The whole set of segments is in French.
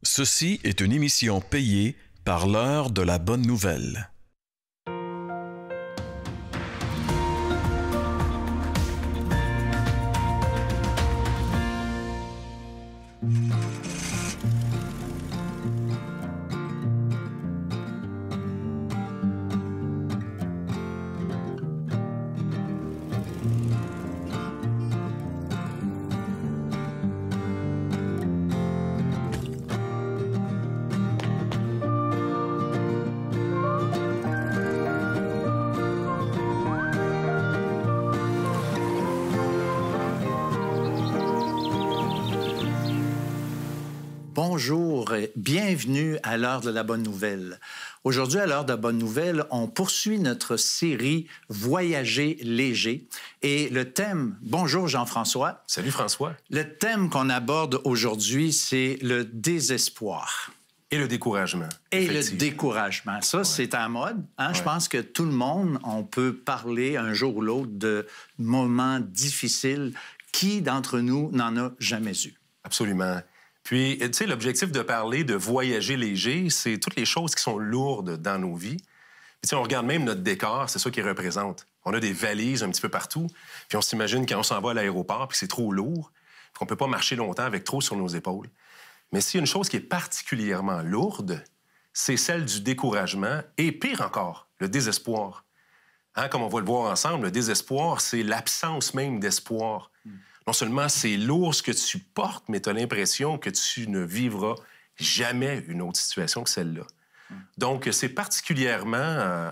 Ceci est une émission payée par l'heure de la bonne nouvelle. Bonjour et bienvenue à l'heure de la bonne nouvelle. Aujourd'hui, à l'heure de la bonne nouvelle, on poursuit notre série Voyager léger. Et le thème... Bonjour Jean-François. Salut François. Le thème qu'on aborde aujourd'hui, c'est le désespoir. Et le découragement. Et le découragement. Ça, c'est à la mode. Hein? Ouais. Je pense que tout le monde, on peut parler un jour ou l'autre de moments difficiles. Qui d'entre nous n'en a jamais eu? Absolument. Puis, tu sais, l'objectif de parler de voyager léger, c'est toutes les choses qui sont lourdes dans nos vies. Puis, tu sais, on regarde même notre décor, c'est ça qu'il représente. On a des valises un petit peu partout, puis on s'imagine quand on s'en va à l'aéroport, puis c'est trop lourd, puis qu'on peut pas marcher longtemps avec trop sur nos épaules. Mais s'il y a une chose qui est particulièrement lourde, c'est celle du découragement, et pire encore, le désespoir. Hein, comme on va le voir ensemble, le désespoir, c'est l'absence même d'espoir. Non seulement c'est lourd ce que tu portes, mais tu as l'impression que tu ne vivras jamais une autre situation que celle-là. Donc, c'est particulièrement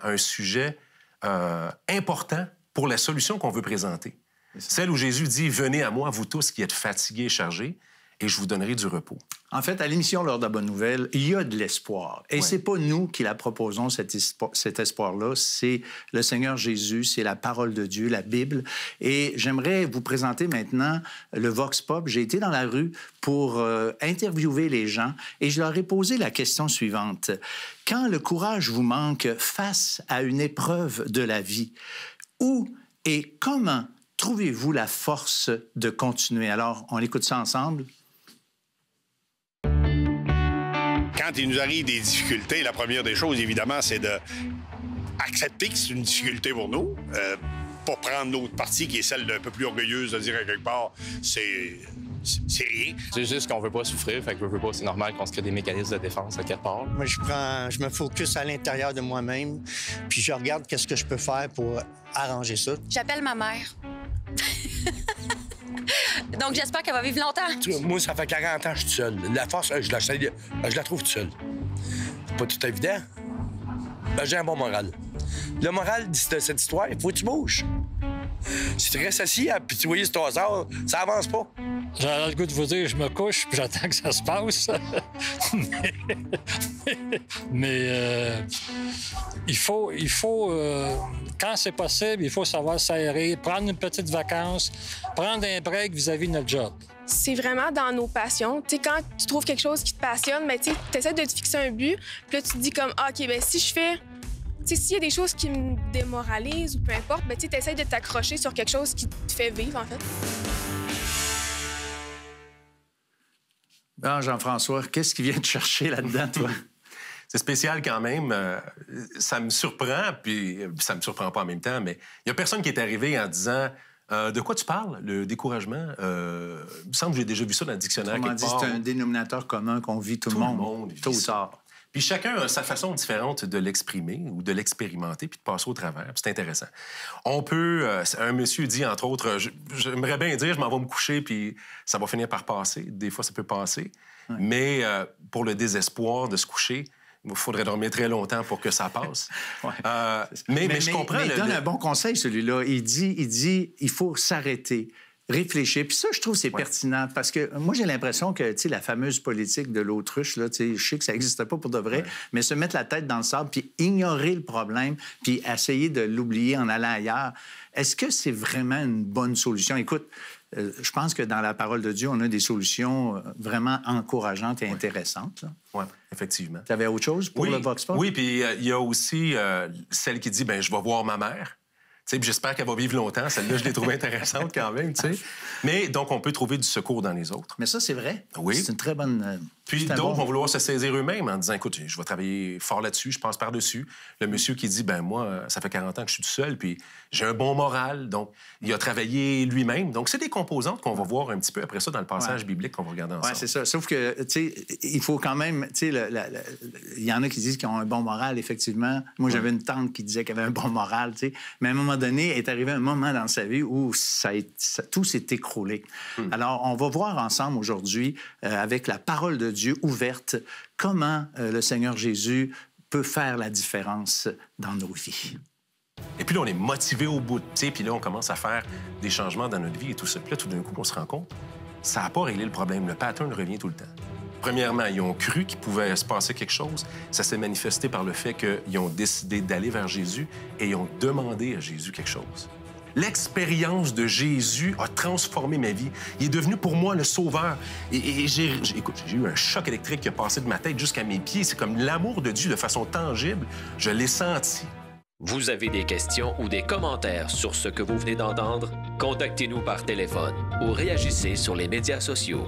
un sujet important pour la solution qu'on veut présenter. Celle où Jésus dit « Venez à moi, vous tous qui êtes fatigués et chargés, et je vous donnerai du repos. » En fait, à l'émission L'heure de la bonne nouvelle, il y a de l'espoir. Et c'est pas nous qui la proposons, cet espoir-là. C'est le Seigneur Jésus, c'est la parole de Dieu, la Bible. Et j'aimerais vous présenter maintenant le Vox Pop. J'ai été dans la rue pour interviewer les gens et je leur ai posé la question suivante. Quand le courage vous manque face à une épreuve de la vie, où et comment trouvez-vous la force de continuer? Alors, on écoute ça ensemble. Quand il nous arrive des difficultés, la première des choses, évidemment, c'est d'accepter que c'est une difficulté pour nous. Pas prendre l'autre partie, qui est celle d'un peu plus orgueilleuse, de dire à quelque part, c'est rien. C'est juste qu'on veut pas souffrir, fait que veut pas, c'est normal qu'on se crée des mécanismes de défense à quelque part. Moi, je me focus à l'intérieur de moi-même, puis je regarde qu'est-ce que je peux faire pour arranger ça. J'appelle ma mère. Donc, j'espère qu'elle va vivre longtemps. Moi, ça fait 40 ans que je suis seul. La force, je la trouve toute seule. C'est pas tout évident. Ben, j'ai un bon moral. Le moral de cette histoire, il faut que tu bouges. Si tu restes assis, puis tu vois ce hasard, ça avance pas. J'aurais le goût de vous dire, je me couche, puis j'attends que ça se passe. mais il faut quand c'est possible, il faut savoir s'aérer, prendre une petite vacance, prendre un break vis-à-vis de notre job. C'est vraiment dans nos passions. Tu sais, quand tu trouves quelque chose qui te passionne, ben, tu essaies de te fixer un but, puis là, tu te dis comme, ah, OK, ben si je fais... Tu sais, s'il y a des choses qui me démoralisent ou peu importe, ben, tu essaies de t'accrocher sur quelque chose qui te fait vivre, en fait. Bon, Jean-François, qu'est-ce qui vient te chercher là-dedans, toi? C'est spécial quand même. Ça me surprend, puis ça me surprend pas en même temps, mais il y a personne qui est arrivé en disant de quoi tu parles, le découragement? Il me semble que j'ai déjà vu ça dans le dictionnaire. Comment dit, c'est un dénominateur commun qu'on vit tout le monde tôt ou tard. Puis chacun a sa façon différente de l'exprimer ou de l'expérimenter puis de passer au travers. C'est intéressant. On peut... un monsieur dit, entre autres, j'aimerais bien dire, je m'en vais me coucher puis ça va finir par passer. Des fois, ça peut passer. Ouais. Mais pour le désespoir de se coucher, il faudrait dormir très longtemps pour que ça passe. Ouais. mais je comprends... Mais il donne un bon conseil, celui-là. Il dit, il faut s'arrêter, réfléchir. Puis ça, je trouve, c'est pertinent. Parce que moi, j'ai l'impression que, tu sais, la fameuse politique de l'autruche, là, tu sais, je sais que ça n'existe pas pour de vrai, mais se mettre la tête dans le sable, puis ignorer le problème, puis essayer de l'oublier en allant ailleurs, est-ce que c'est vraiment une bonne solution? Écoute, je pense que dans la parole de Dieu, on a des solutions vraiment encourageantes et intéressantes. Oui, effectivement. Tu avais autre chose pour le Vox Pop? Oui, puis il y a aussi celle qui dit, bien, je vais voir ma mère. J'espère qu'elle va vivre longtemps. Celle-là, je l'ai trouvée intéressante quand même. Mais donc, on peut trouver du secours dans les autres. Mais ça, c'est vrai. Oui. C'est une très bonne Puis d'autres vont vouloir se saisir eux-mêmes en disant, écoute, je vais travailler fort là-dessus, je passe par-dessus. Le monsieur qui dit, ben moi, ça fait 40 ans que je suis tout seul, puis j'ai un bon moral. Donc, il a travaillé lui-même. Donc, c'est des composantes qu'on va voir un petit peu après ça dans le passage biblique qu'on va regarder ensemble. Oui, c'est ça. Sauf que, tu sais, il faut quand même, tu sais, il y en a qui disent qu'ils ont un bon moral, effectivement. Moi, j'avais une tante qui disait qu'elle avait un bon moral, tu sais. Mais à un moment donné, est arrivé un moment dans sa vie où tout s'est écroulé. Alors, on va voir ensemble aujourd'hui, avec la parole de Dieu ouverte, comment le Seigneur Jésus peut faire la différence dans nos vies. Et puis là, on est motivé au bout, tu sais, puis là, on commence à faire des changements dans notre vie et tout ça. Puis là, tout d'un coup, on se rend compte, ça n'a pas réglé le problème. Le pattern revient tout le temps. Premièrement, ils ont cru qu'il pouvait se passer quelque chose. Ça s'est manifesté par le fait qu'ils ont décidé d'aller vers Jésus et ils ont demandé à Jésus quelque chose. L'expérience de Jésus a transformé ma vie. Il est devenu pour moi le sauveur. Et écoute, j'ai eu un choc électrique qui a passé de ma tête jusqu'à mes pieds. C'est comme l'amour de Dieu de façon tangible. Je l'ai senti. Vous avez des questions ou des commentaires sur ce que vous venez d'entendre? Contactez-nous par téléphone ou réagissez sur les médias sociaux.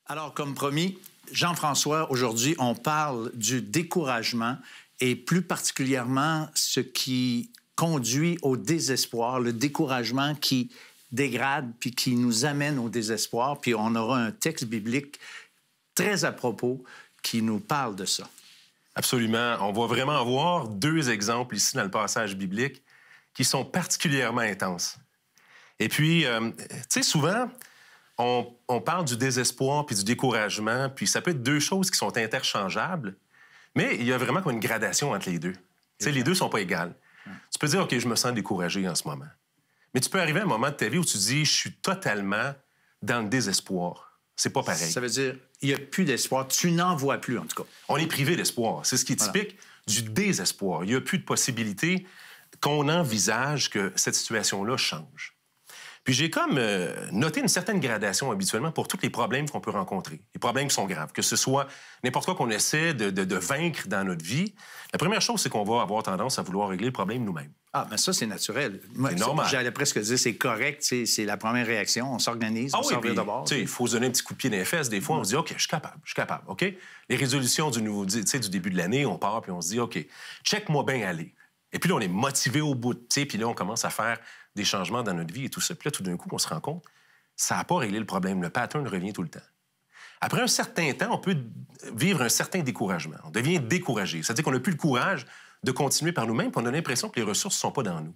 Alors, comme promis, Jean-François, aujourd'hui, on parle du découragement et plus particulièrement ce qui conduit au désespoir, le découragement qui dégrade puis qui nous amène au désespoir. Puis on aura un texte biblique très à propos qui nous parle de ça. Absolument. On va vraiment avoir deux exemples ici dans le passage biblique qui sont particulièrement intenses. Et puis, tu sais, souvent, on parle du désespoir puis du découragement, puis ça peut être deux choses qui sont interchangeables, mais il y a vraiment comme une gradation entre les deux. Tu sais, les deux ne sont pas égales. Tu peux dire, OK, je me sens découragé en ce moment. Mais tu peux arriver à un moment de ta vie où tu dis, je suis totalement dans le désespoir. C'est pas pareil. Ça veut dire, il n'y a plus d'espoir. Tu n'en vois plus, en tout cas. On est privé d'espoir. C'est ce qui est typique du désespoir. Il n'y a plus de possibilité qu'on envisage que cette situation-là change. Puis j'ai comme noté une certaine gradation habituellement pour tous les problèmes qu'on peut rencontrer. Les problèmes qui sont graves, que ce soit n'importe quoi qu'on essaie de vaincre dans notre vie. La première chose, c'est qu'on va avoir tendance à vouloir régler le problème nous-mêmes. Ah, mais ça, c'est naturel. C'est normal. J'allais presque dire, c'est correct, c'est la première réaction. On s'organise, on s'en vient d'abord. Il faut se donner un petit coup de pied dans les fesses. Des fois, on se dit, OK, je suis capable, OK? Les résolutions du début de l'année, on part, puis on se dit, OK, check-moi bien aller. Et puis là, on est motivé au bout, puis là, on commence à faire des changements dans notre vie et tout ça. Puis là, tout d'un coup, on se rend compte, ça n'a pas réglé le problème. Le pattern revient tout le temps. Après un certain temps, on peut vivre un certain découragement. On devient découragé. C'est-à-dire qu'on n'a plus le courage de continuer par nous-mêmes, puis on a l'impression que les ressources ne sont pas dans nous.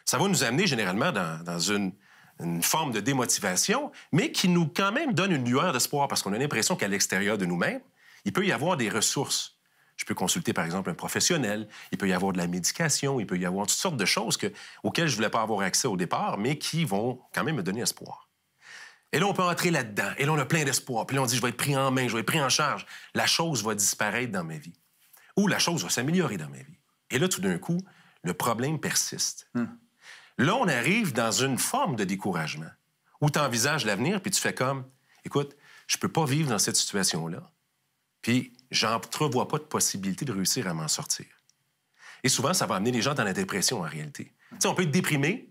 Ça va nous amener généralement dans une forme de démotivation, mais qui nous, quand même, donne une lueur d'espoir, parce qu'on a l'impression qu'à l'extérieur de nous-mêmes, il peut y avoir des ressources. Je peux consulter, par exemple, un professionnel. Il peut y avoir de la médication. Il peut y avoir toutes sortes de choses auxquelles je ne voulais pas avoir accès au départ, mais qui vont quand même me donner espoir. Et là, on peut entrer là-dedans. Et là, on a plein d'espoir. Puis là, on dit, je vais être pris en main, je vais être pris en charge. La chose va disparaître dans ma vie. Ou la chose va s'améliorer dans ma vie. Et là, tout d'un coup, le problème persiste. Là, on arrive dans une forme de découragement où tu envisages l'avenir, puis tu fais comme, écoute, je ne peux pas vivre dans cette situation-là. Puis, j'entrevois pas de possibilité de réussir à m'en sortir. Et souvent, ça va amener les gens dans la dépression, en réalité. Tu sais, on peut être déprimé,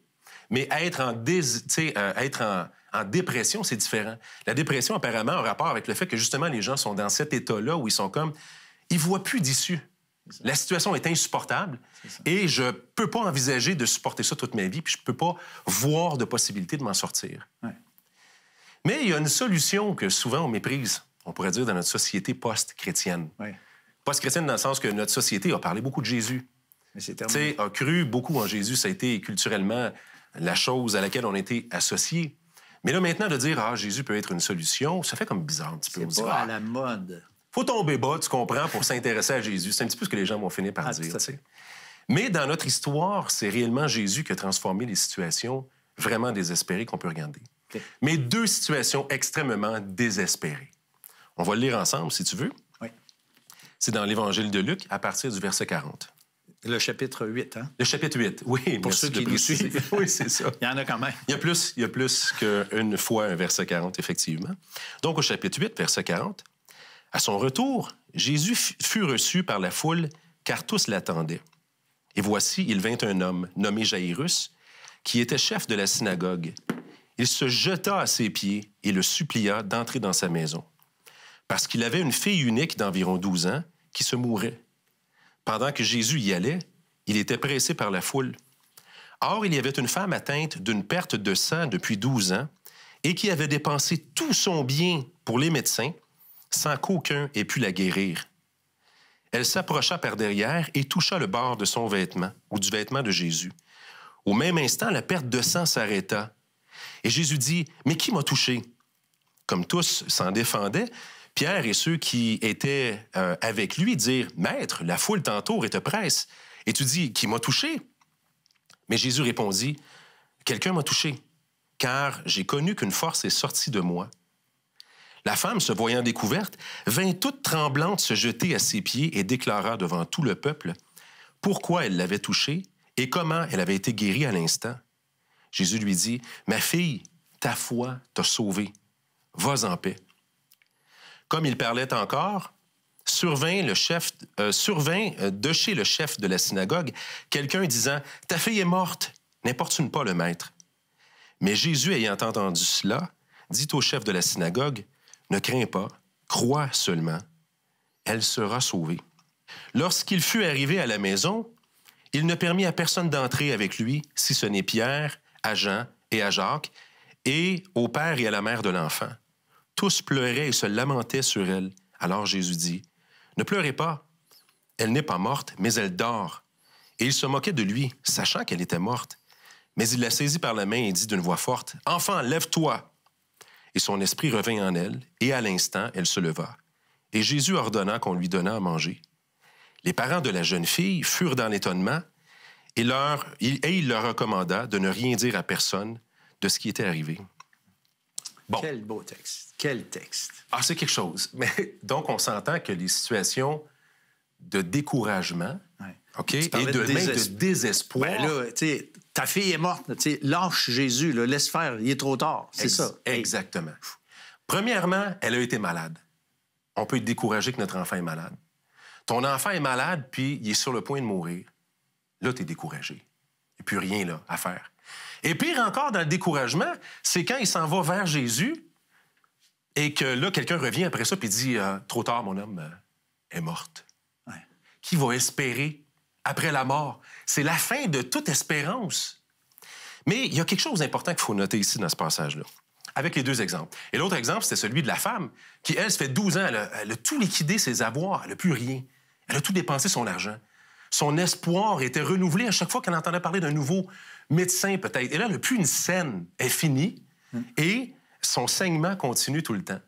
mais être en dépression, c'est différent. La dépression, apparemment, a un rapport avec le fait que, justement, les gens sont dans cet état-là où ils sont comme... Ils voient plus d'issue. La situation est insupportable et je peux pas envisager de supporter ça toute ma vie, puis je peux pas voir de possibilité de m'en sortir. Mais il y a une solution que souvent on méprise. On pourrait dire dans notre société post-chrétienne. Post-chrétienne dans le sens que notre société a parlé beaucoup de Jésus. A cru beaucoup en Jésus. Ça a été culturellement la chose à laquelle on a été associé. Mais là, maintenant, de dire « Ah, Jésus peut être une solution », ça fait comme bizarre un petit peu. C'est pas à la mode. Faut tomber bas, tu comprends, pour s'intéresser à Jésus. C'est un petit peu ce que les gens vont finir par dire. Mais dans notre histoire, c'est réellement Jésus qui a transformé les situations vraiment désespérées qu'on peut regarder. Mais deux situations extrêmement désespérées. On va le lire ensemble, si tu veux. C'est dans l'Évangile de Luc, à partir du verset 40. Le chapitre 8, hein? Le chapitre 8, oui. Pour ceux qui nous suivent. Oui, c'est ça. Il y en a quand même. Il y a plus qu'une fois un verset 40, effectivement. Donc, au chapitre 8, verset 40, « À son retour, Jésus fut reçu par la foule, car tous l'attendaient. Et voici, il vint un homme, nommé Jaïrus, qui était chef de la synagogue. Il se jeta à ses pieds et le supplia d'entrer dans sa maison, parce qu'il avait une fille unique d'environ 12 ans qui se mourait. Pendant que Jésus y allait, il était pressé par la foule. Or, il y avait une femme atteinte d'une perte de sang depuis 12 ans et qui avait dépensé tout son bien pour les médecins sans qu'aucun ait pu la guérir. Elle s'approcha par derrière et toucha le bord de son vêtement ou du vêtement de Jésus. Au même instant, la perte de sang s'arrêta. Et Jésus dit, « Mais qui m'a touché? » Comme tous s'en défendaient, Pierre et ceux qui étaient avec lui dirent, « Maître, la foule t'entoure et te presse. Et tu dis, qui m'a touché? » Mais Jésus répondit, « Quelqu'un m'a touché, car j'ai connu qu'une force est sortie de moi. » La femme, se voyant découverte, vint toute tremblante se jeter à ses pieds et déclara devant tout le peuple pourquoi elle l'avait touché et comment elle avait été guérie à l'instant. Jésus lui dit, « Ma fille, ta foi t'a sauvée. Vas en paix. » Comme il parlait encore, survint de chez le chef de la synagogue quelqu'un disant, « Ta fille est morte, n'importune pas le maître. » Mais Jésus, ayant entendu cela, dit au chef de la synagogue, « Ne crains pas, crois seulement, elle sera sauvée. » Lorsqu'il fut arrivé à la maison, il ne permit à personne d'entrer avec lui, si ce n'est Pierre, à Jean et à Jacques, et au père et à la mère de l'enfant. Tous pleuraient et se lamentaient sur elle. Alors Jésus dit, « Ne pleurez pas, elle n'est pas morte, mais elle dort. » Et il se moquait de lui, sachant qu'elle était morte. Mais il la saisit par la main et dit d'une voix forte, « Enfant, lève-toi !» Et son esprit revint en elle, et à l'instant, elle se leva. Et Jésus ordonna qu'on lui donnât à manger. Les parents de la jeune fille furent dans l'étonnement, et il leur recommanda de ne rien dire à personne de ce qui était arrivé. Bon. Quel beau texte. Quel texte. Ah, c'est quelque chose. Mais donc, on s'entend que les situations de découragement, OK, et même de désespoir. Ben là, tu sais, ta fille est morte. Lâche Jésus, là, laisse faire, il est trop tard. C'est ça. Exactement. Premièrement, elle a été malade. On peut être découragé que notre enfant est malade. Ton enfant est malade, puis il est sur le point de mourir. Là, tu es découragé. Il n'y a plus rien là, à faire. Et pire encore, dans le découragement, c'est quand il s'en va vers Jésus et que là, quelqu'un revient après ça puis dit « Trop tard, mon homme est morte. Ouais. » Qui va espérer après la mort? C'est la fin de toute espérance. Mais il y a quelque chose d'important qu'il faut noter ici dans ce passage-là, avec les deux exemples. Et l'autre exemple, c'était celui de la femme qui, elle, ça fait 12 ans, elle a tout liquidé ses avoirs, elle n'a plus rien. Elle a tout dépensé son argent. Son espoir était renouvelé à chaque fois qu'elle entendait parler d'un nouveau médecin, peut-être. Et là, elle n'a plus une scène. Elle est finie et son saignement continue tout le temps.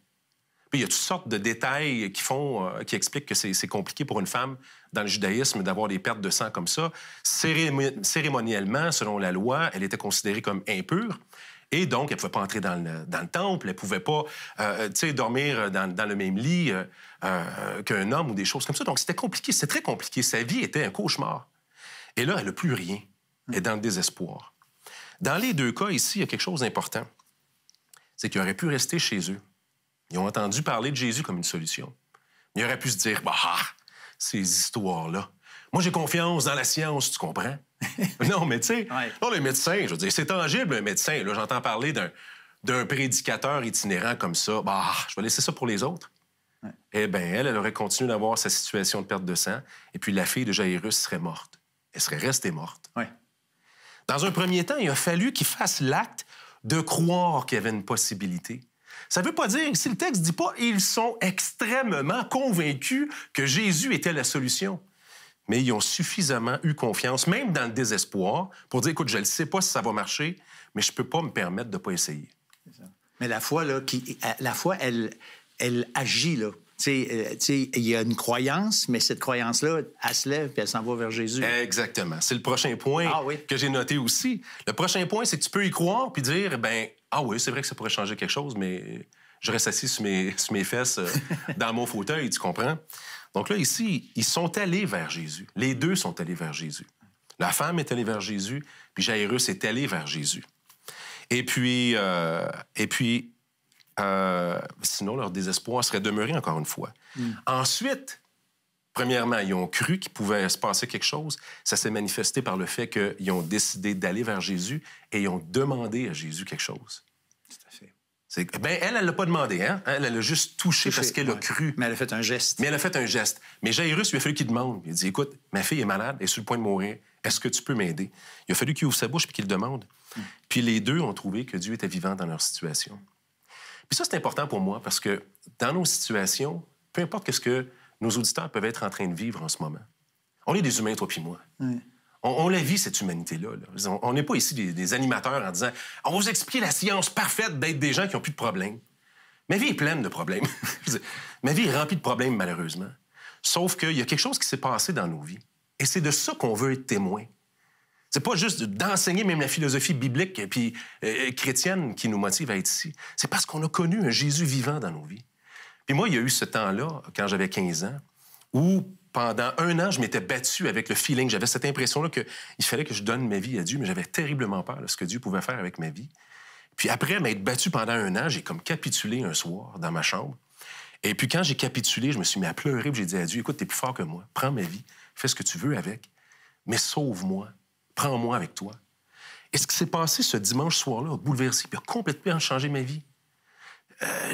Puis il y a toutes sortes de détails qui expliquent que c'est compliqué pour une femme dans le judaïsme d'avoir des pertes de sang comme ça. Cérémoniellement, selon la loi, elle était considérée comme impure. Et donc, elle ne pouvait pas entrer dans le temple, elle ne pouvait pas dormir dans le même lit qu'un homme ou des choses comme ça. Donc, c'était compliqué, c'était très compliqué. Sa vie était un cauchemar. Et là, elle n'a plus rien. Elle est dans le désespoir. Dans les deux cas, ici, il y a quelque chose d'important. C'est qu'ils auraient pu rester chez eux. Ils ont entendu parler de Jésus comme une solution. Ils auraient pu se dire, bah, ces histoires-là. Moi, j'ai confiance dans la science, tu comprends? Non, mais tu sais, les médecins, je veux dire, c'est tangible, un médecin. Là, j'entends parler d'un prédicateur itinérant comme ça. Bah, je vais laisser ça pour les autres. Ouais. Eh bien, elle aurait continué d'avoir sa situation de perte de sang, et puis la fille de Jaïrus serait morte. Elle serait restée morte. Ouais. Dans un premier temps, il a fallu qu'il fasse l'acte de croire qu'il y avait une possibilité. Ça ne veut pas dire, si le texte ne dit pas « ils sont extrêmement convaincus que Jésus était la solution », mais ils ont suffisamment eu confiance, même dans le désespoir, pour dire « écoute, je ne sais pas si ça va marcher, mais je ne peux pas me permettre de ne pas essayer. » Mais la foi, là, elle agit, là. Il y a une croyance, mais cette croyance-là, elle se lève et elle s'en va vers Jésus. Exactement. C'est le prochain point que j'ai noté aussi. Le prochain point, c'est que tu peux y croire puis dire, ah oui, c'est vrai que ça pourrait changer quelque chose, mais je reste assis sur mes fesses dans mon fauteuil, tu comprends? Donc là, ici, ils sont allés vers Jésus. Les deux sont allés vers Jésus. La femme est allée vers Jésus, puis Jairus est allé vers Jésus. Et puis sinon, leur désespoir serait demeuré encore une fois. Ensuite, premièrement, ils ont cru qu'il pouvait se passer quelque chose. Ça s'est manifesté par le fait qu'ils ont décidé d'aller vers Jésus et ils ont demandé à Jésus quelque chose. Tout à fait. Elle ne l'a pas demandé, hein? Elle a juste touché parce qu'elle a cru. Mais elle a fait un geste. Mais Jairus, il a fallu qu'il demande. Il dit, écoute, ma fille est malade, elle est sur le point de mourir. Est-ce que tu peux m'aider? Il a fallu qu'il ouvre sa bouche et qu'il le demande. Puis les deux ont trouvé que Dieu était vivant dans leur situation. Puis ça, c'est important pour moi parce que dans nos situations, peu importe ce que nos auditeurs peuvent être en train de vivre en ce moment, on est des humains, toi puis moi. Oui. On la vit, cette humanité-là. Là. On n'est pas ici des animateurs en disant « On va vous expliquer la science parfaite d'être des gens qui n'ont plus de problèmes. » Ma vie est pleine de problèmes. Ma vie est remplie de problèmes, malheureusement. Sauf qu'il y a quelque chose qui s'est passé dans nos vies. Et c'est de ça qu'on veut être témoin. C'est pas juste d'enseigner même la philosophie biblique puis chrétienne qui nous motive à être ici. C'est parce qu'on a connu un Jésus vivant dans nos vies. Puis moi, il y a eu ce temps-là, quand j'avais 15 ans, où pendant 1 an, je m'étais battu avec le feeling. J'avais cette impression-là qu'il fallait que je donne ma vie à Dieu, mais j'avais terriblement peur de ce que Dieu pouvait faire avec ma vie. Puis après m'être battu pendant 1 an, j'ai comme capitulé un soir dans ma chambre. Et puis quand j'ai capitulé, je me suis mis à pleurer, puis j'ai dit à Dieu, écoute, t'es plus fort que moi, prends ma vie, fais ce que tu veux avec, mais sauve-moi, prends-moi avec toi. Et ce qui s'est passé ce dimanche soir-là a bouleversé, puis a complètement changé ma vie.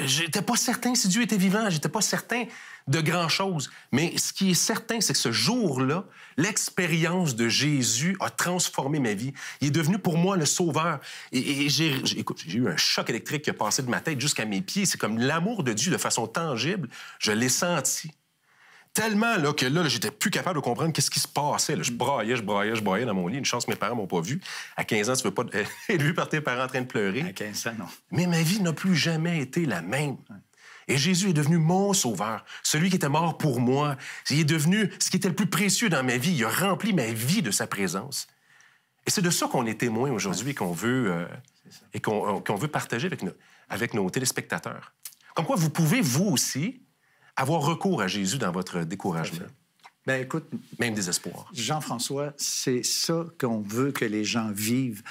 J'étais pas certain si Dieu était vivant, j'étais pas certain de grand-chose. Mais ce qui est certain, c'est que ce jour-là, l'expérience de Jésus a transformé ma vie. Il est devenu pour moi le sauveur. Et j'ai eu un choc électrique qui a passé de ma tête jusqu'à mes pieds. C'est comme l'amour de Dieu de façon tangible. Je l'ai senti. Tellement là, que là, j'étais plus capable de comprendre qu'est-ce qui se passait. Là, je braillais dans mon lit. Une chance, mes parents m'ont pas vu. À 15 ans, tu veux pas être vu par tes parents en train de pleurer. À 15 ans, non. Mais ma vie n'a plus jamais été la même. Et Jésus est devenu mon sauveur, celui qui était mort pour moi. Il est devenu ce qui était le plus précieux dans ma vie. Il a rempli ma vie de sa présence. Et c'est de ça qu'on est témoin aujourd'hui et qu'on veut, qu'on veut partager avec nos téléspectateurs. Comme quoi, vous pouvez, vous aussi, avoir recours à Jésus dans votre découragement. Bien, écoute, même désespoir. Jean-François, c'est ça qu'on veut que les gens vivent.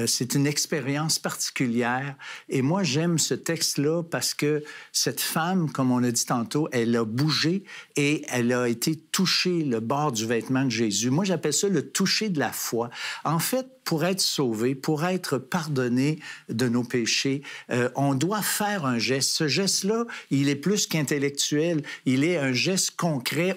C'est une expérience particulière. Et moi, j'aime ce texte-là parce que cette femme, comme on a dit tantôt, elle a bougé et elle a été touchée le bord du vêtement de Jésus. Moi, j'appelle ça le toucher de la foi. En fait, pour être sauvé, pour être pardonné de nos péchés, on doit faire un geste. Ce geste-là, il est plus qu'intellectuel. Il est un geste concret,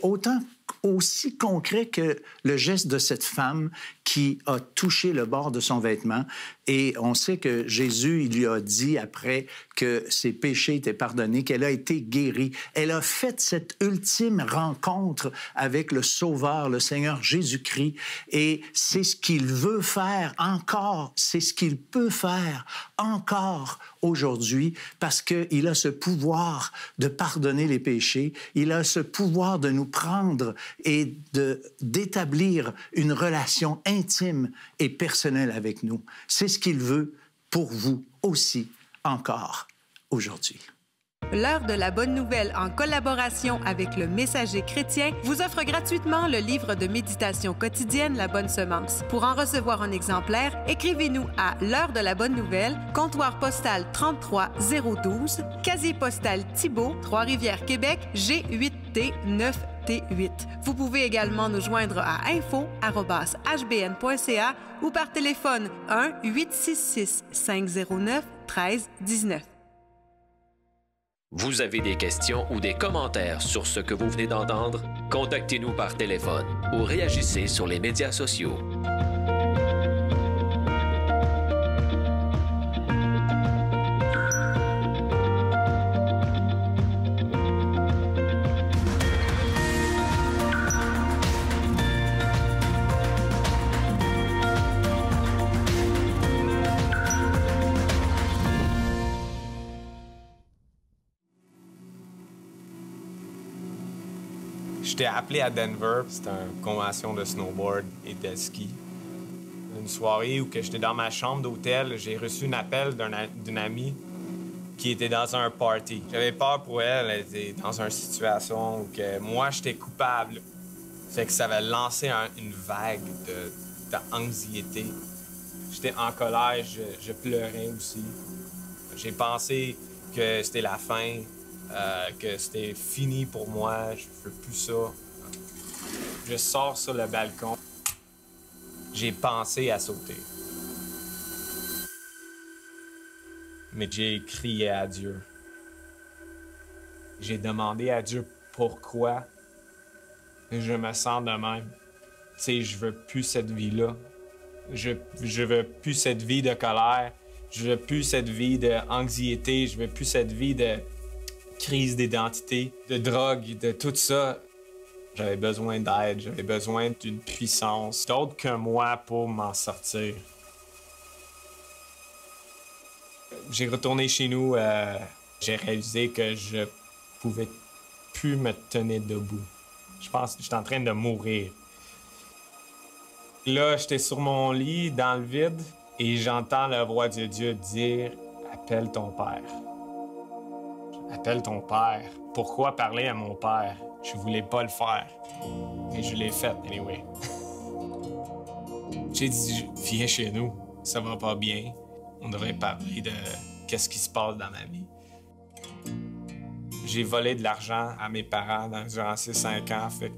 aussi concret que le geste de cette femme qui a touché le bord de son vêtement. Et on sait que Jésus, il lui a dit après que ses péchés étaient pardonnés, qu'elle a été guérie. Elle a fait cette ultime rencontre avec le Sauveur, le Seigneur Jésus-Christ. Et c'est ce qu'il veut faire encore, c'est ce qu'il peut faire encore aujourd'hui parce qu'il a ce pouvoir de pardonner les péchés. Il a ce pouvoir de nous prendre et d'établir une relation intime et personnelle avec nous. C'est ce qu'il veut pour vous aussi, encore, aujourd'hui. L'heure de la bonne nouvelle, en collaboration avec le Messager chrétien, vous offre gratuitement le livre de méditation quotidienne La Bonne Semence. Pour en recevoir un exemplaire, écrivez-nous à l'heure de la bonne nouvelle, comptoir postal 33012, casier postal Thibault, Trois-Rivières, Québec, G8T 9T8. Vous pouvez également nous joindre à info@hbn.ca ou par téléphone 1-866-509-1319. Vous avez des questions ou des commentaires sur ce que vous venez d'entendre? Contactez-nous par téléphone ou réagissez sur les médias sociaux. J'étais appelé à Denver, c'était une convention de snowboard et de ski. Une soirée où j'étais dans ma chambre d'hôtel, j'ai reçu un appel d'une amie qui était dans un party. J'avais peur pour elle. Elle était dans une situation où que moi, j'étais coupable. Fait que ça avait lancé une vague d'anxiété. J'étais en colère, je pleurais aussi. J'ai pensé que c'était la fin, que c'était fini pour moi, je veux plus ça. Je sors sur le balcon. J'ai pensé à sauter. Mais j'ai crié à Dieu. J'ai demandé à Dieu pourquoi je me sens de même. Tu sais, je veux plus cette vie-là. Je veux plus cette vie de colère. Je veux plus cette vie d'anxiété. Je veux plus cette vie de crise d'identité, de drogue, de tout ça. J'avais besoin d'aide. J'avais besoin d'une puissance d'autre que moi pour m'en sortir. J'ai retourné chez nous. J'ai réalisé que je pouvais plus me tenir debout. Je pense que j'étais en train de mourir. Là, j'étais sur mon lit, dans le vide, et j'entends la voix de Dieu dire « Appelle ton père. » Appelle ton père. Pourquoi parler à mon père? Je voulais pas le faire. Mais je l'ai fait, anyway. J'ai dit « Viens chez nous, ça va pas bien. On devrait parler de qu'est-ce qui se passe dans ma vie. » J'ai volé de l'argent à mes parents durant ces 5 ans. Fait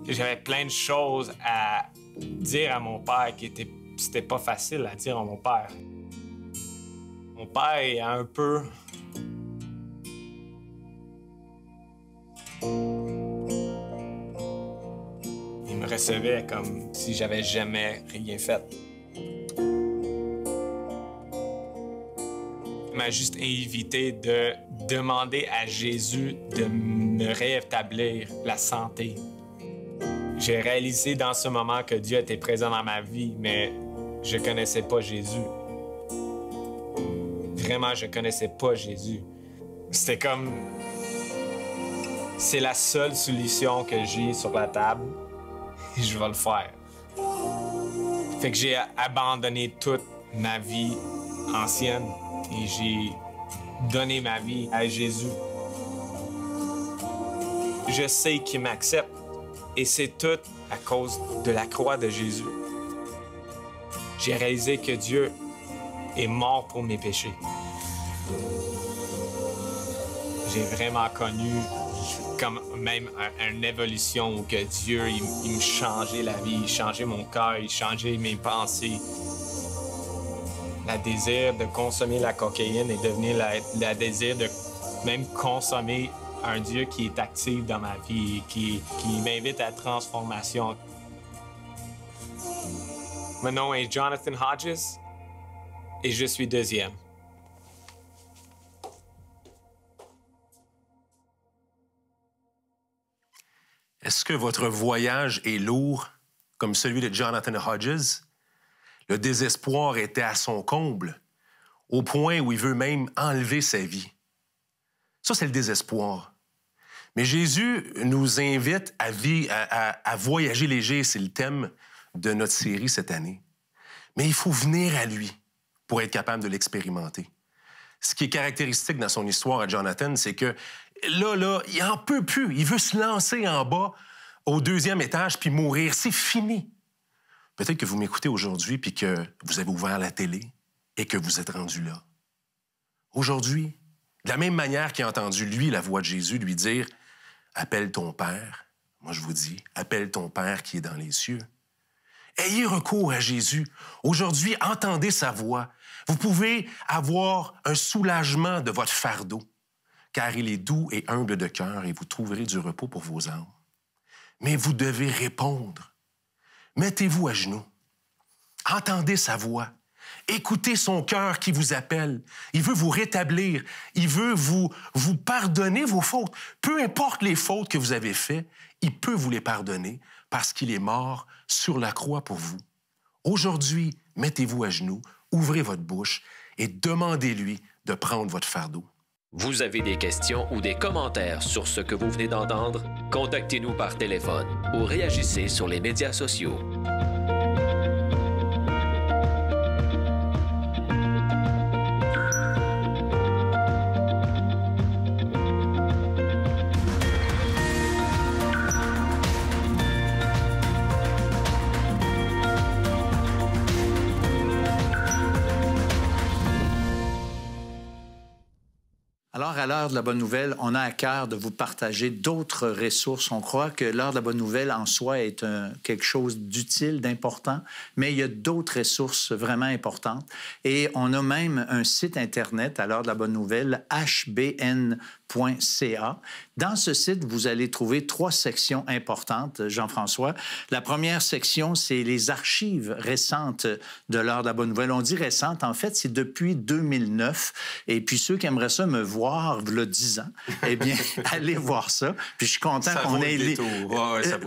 que j'avais plein de choses à dire à mon père qui c'était pas facile à dire à mon père. Mon père est un peu... Il me recevait comme si j'avais jamais rien fait. Il m'a juste invité de demander à Jésus de me rétablir la santé. J'ai réalisé dans ce moment que Dieu était présent dans ma vie, mais je connaissais pas Jésus. Vraiment, je connaissais pas Jésus. C'était comme... C'est la seule solution que j'ai sur la table et je vais le faire. Fait que j'ai abandonné toute ma vie ancienne et j'ai donné ma vie à Jésus. Je sais qu'il m'accepte et c'est tout à cause de la croix de Jésus. J'ai réalisé que Dieu est mort pour mes péchés. J'ai vraiment connu comme même une évolution où que Dieu, il me changeait la vie, il changeait mon cœur, il changeait mes pensées. Le désir de consommer la cocaïne est devenu le désir de même consommer un Dieu qui est actif dans ma vie, qui m'invite à la transformation. Mon nom est Jonathan Hodges et je suis deuxième. Est-ce que votre voyage est lourd comme celui de Jonathan Hodges? Le désespoir était à son comble, au point où il veut même enlever sa vie. Ça, c'est le désespoir. Mais Jésus nous invite à voyager léger, c'est le thème de notre série cette année. Mais il faut venir à lui pour être capable de l'expérimenter. Ce qui est caractéristique dans son histoire à Jonathan, c'est que là, il n'en peut plus. Il veut se lancer en bas au 2e étage puis mourir. C'est fini. Peut-être que vous m'écoutez aujourd'hui puis que vous avez ouvert la télé et que vous êtes rendu là. Aujourd'hui, de la même manière qu'il a entendu, lui, la voix de Jésus lui dire « Appelle ton Père », moi je vous dis « Appelle ton Père qui est dans les cieux ». Ayez recours à Jésus. Aujourd'hui, entendez sa voix. Vous pouvez avoir un soulagement de votre fardeau, car il est doux et humble de cœur et vous trouverez du repos pour vos âmes. Mais vous devez répondre. Mettez-vous à genoux. Entendez sa voix. Écoutez son cœur qui vous appelle. Il veut vous rétablir. Il veut vous pardonner vos fautes. Peu importe les fautes que vous avez faites, il peut vous les pardonner parce qu'il est mort sur la croix pour vous. Aujourd'hui, mettez-vous à genoux, ouvrez votre bouche et demandez-lui de prendre votre fardeau. Vous avez des questions ou des commentaires sur ce que vous venez d'entendre? Contactez-nous par téléphone ou réagissez sur les médias sociaux. Alors, à l'heure de la bonne nouvelle, on a à cœur de vous partager d'autres ressources. On croit que l'heure de la bonne nouvelle en soi est quelque chose d'utile, d'important, mais il y a d'autres ressources vraiment importantes. Et on a même un site Internet à l'heure de la bonne nouvelle, hbn.ca. Dans ce site, vous allez trouver 3 sections importantes, Jean-François. La première section, c'est les archives récentes de l'heure de la bonne nouvelle. On dit récentes, en fait, c'est depuis 2009. Et puis ceux qui aimeraient ça me voir, le 10 ans, eh bien, allez voir ça. Puis je suis content qu'on ait...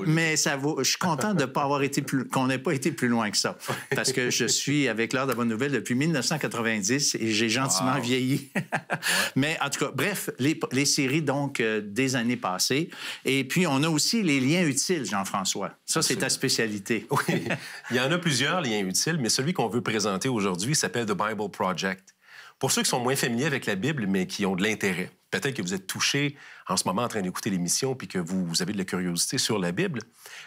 Mais ça vaut... Je suis content de pas avoir été qu'on n'ait pas été plus loin que ça. Parce que je suis avec l'heure de la bonne nouvelle depuis 1990 et j'ai gentiment vieilli. Mais en tout cas, bref, les séries, donc, des années passées. Et puis, on a aussi les liens utiles, Jean-François. Ça, c'est ta spécialité. Oui, il y en a plusieurs liens utiles, mais celui qu'on veut présenter aujourd'hui s'appelle The Bible Project. Pour ceux qui sont moins familiers avec la Bible, mais qui ont de l'intérêt, peut-être que vous êtes touchés en ce moment en train d'écouter l'émission puis que vous avez de la curiosité sur la Bible.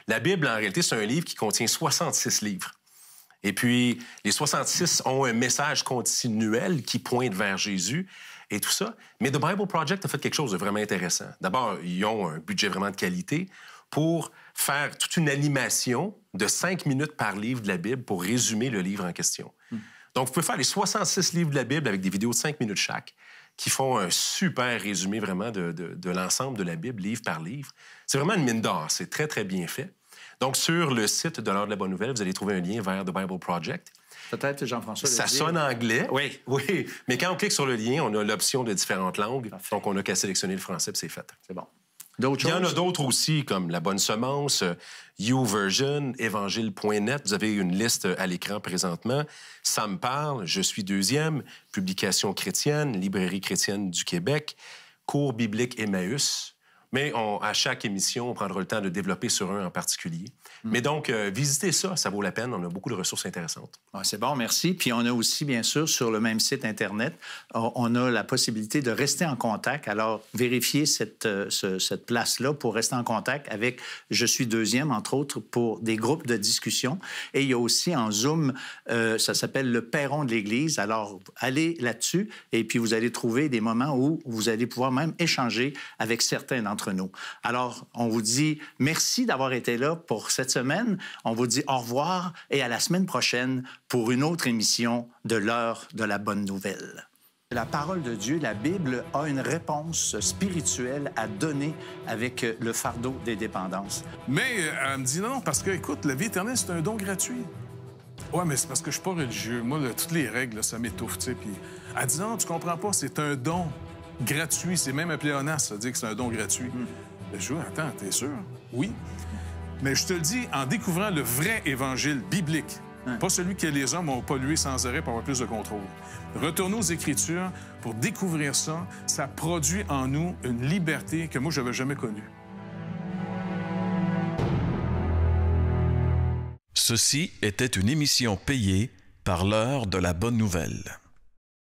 La Bible, en réalité, c'est un livre qui contient 66 livres. Et puis, les 66 ont un message continuel qui pointe vers Jésus et tout ça. Mais The Bible Project a fait quelque chose de vraiment intéressant. D'abord, ils ont un budget vraiment de qualité pour faire toute une animation de 5 minutes par livre de la Bible pour résumer le livre en question. Donc, vous pouvez faire les 66 livres de la Bible avec des vidéos de 5 minutes chaque qui font un super résumé vraiment de l'ensemble de la Bible, livre par livre. C'est vraiment une mine d'or. C'est très, très bien fait. Donc, sur le site de l'heure de la bonne nouvelle, vous allez trouver un lien vers The Bible Project. Peut-être, Jean-François. Ça sonne anglais. Oui. Oui. Mais quand on clique sur le lien, on a l'option de différentes langues. Parfait. Donc, on n'a qu'à sélectionner le français, puis c'est fait. C'est bon. Il y en a d'autres aussi, comme La Bonne Semence, YouVersion, Évangile.net. Vous avez une liste à l'écran présentement. Ça me parle, Je suis deuxième, Publication chrétienne, Librairie chrétienne du Québec, Cours biblique Emmaüs. Mais à chaque émission, on prendra le temps de développer sur un en particulier. Mais donc, visitez ça, ça vaut la peine. On a beaucoup de ressources intéressantes. C'est bon, merci. Puis on a aussi, bien sûr, sur le même site Internet, on a la possibilité de rester en contact. Alors, vérifiez cette place-là pour rester en contact avec Je suis deuxième, entre autres, pour des groupes de discussion. Et il y a aussi en Zoom, ça s'appelle le Perron de l'Église. Alors, allez là-dessus et puis vous allez trouver des moments où vous allez pouvoir même échanger avec certains d'entre nous. Alors, on vous dit merci d'avoir été là pour cette semaine. On vous dit au revoir et à la semaine prochaine pour une autre émission de l'heure de la bonne nouvelle. La parole de Dieu, la Bible, a une réponse spirituelle à donner avec le fardeau des dépendances. Mais elle me dit non, parce que, écoute, la vie éternelle, c'est un don gratuit. Ouais, mais c'est parce que je suis pas religieux. Moi, toutes les règles, là, ça m'étouffe, tu sais. Puis elle dit non, tu comprends pas, c'est un don gratuit. C'est même un pléonasme, ça dit que c'est un don gratuit. Ben, je dis, attends, t'es sûr? Oui. Mais je te le dis, en découvrant le vrai évangile biblique, pas celui que les hommes ont pollué sans arrêt pour avoir plus de contrôle. Retournez aux Écritures pour découvrir ça. Ça produit en nous une liberté que moi, je n'avais jamais connue. Ceci était une émission payée par l'heure de la bonne nouvelle.